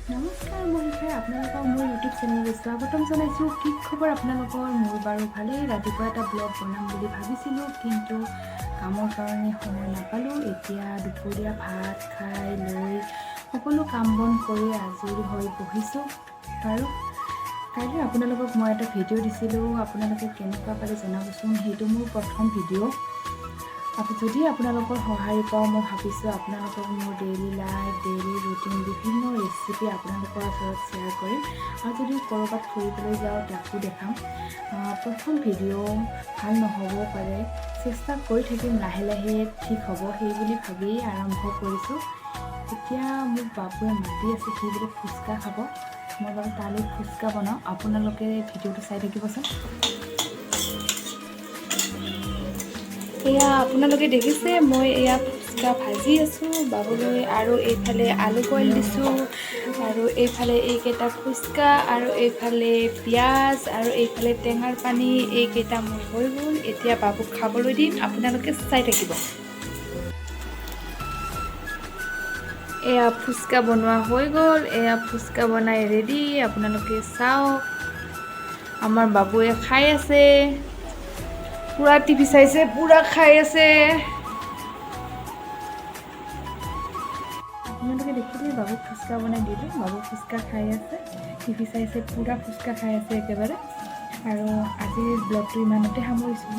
নমস্কাৰ মই আপোনালোকক মোৰ ইউটিউব চেনেললৈ স্বাগতম জনাইছোঁ। কি খবৰ আপোনালোকৰ? মোৰ বাৰু ভালেই। ৰাতিপুৱা এটা ব্লগ বনাম বুলি ভাবিছিলোঁ, কিন্তু কামৰ কাৰণে সময় নাপালোঁ। এতিয়া দুপৰীয়া ভাত খাই লৈ সকলো কাম বন কৰি আজৰি হৈ বহিছোঁ। বাৰু কাইলৈ আপোনালোকক মই এটা ভিডিঅ' দিছিলোঁ, আপোনালোকে কেনেকুৱা পালে জনাবচোন। সেইটো মোৰ প্ৰথম ভিডিঅ'। যদি আপোনালোকৰ সহায় পাওঁ, মই ভাবিছোঁ আপোনালোকক মোৰ ডেইলি লাইফ, ডেইলি ৰুটিন, বিভিন্ন ৰেচিপি আপোনালোকৰ ওচৰত শ্বেয়াৰ কৰিম। আৰু যদি ক'ৰবাত ফুৰিবলৈ যাওঁ তাকো দেখাম। প্ৰথম ভিডিঅ' ভাল নহ'বও পাৰে, চেষ্টা কৰি থাকিম, লাহে লাহে ঠিক হ'ব সেই বুলি ভাবিয়েই আৰম্ভ কৰিছোঁ। এতিয়া মোক বাবুৱে মাতি আছে, সি বোলে ফুচকা খাব। মই বাৰু তালৈ ফুচকা বনাওঁ, আপোনালোকে ভিডিঅ'টো চাই থাকিবচোন। এয়া আপোনালোকে দেখিছে, মই এয়া ফুচকা ভাজি আছোঁ বাবুলৈ, আৰু এইফালে আলু বইল দিছোঁ, আৰু এইফালে এইকেইটা ফুচকা, আৰু এইফালে পিঁয়াজ, আৰু এইফালে টেঙাৰ পানী, এইকেইটা মোৰ হৈ গ'ল। এতিয়া বাবুক খাবলৈ দিম, আপোনালোকে চাই থাকিব। এয়া ফুচকা বনোৱা হৈ গ'ল, এয়া ফুচকা বনাই ৰেডি, আপোনালোকে চাওক। আমাৰ বাবুৱে খাই আছে, পুৰা টিভি চাইছে, পুৰা খাই আছে। আপোনালোকে দেখিলে বাবুক ফুচকা বনাই দিলোঁ, বাবু ফুচকা খাই আছে, টিভি চাইছে, পুৰা ফুচকা খাই আছে একেবাৰে। আৰু আজিৰ ব্লগটো ইমানতে সামৰিছোঁ।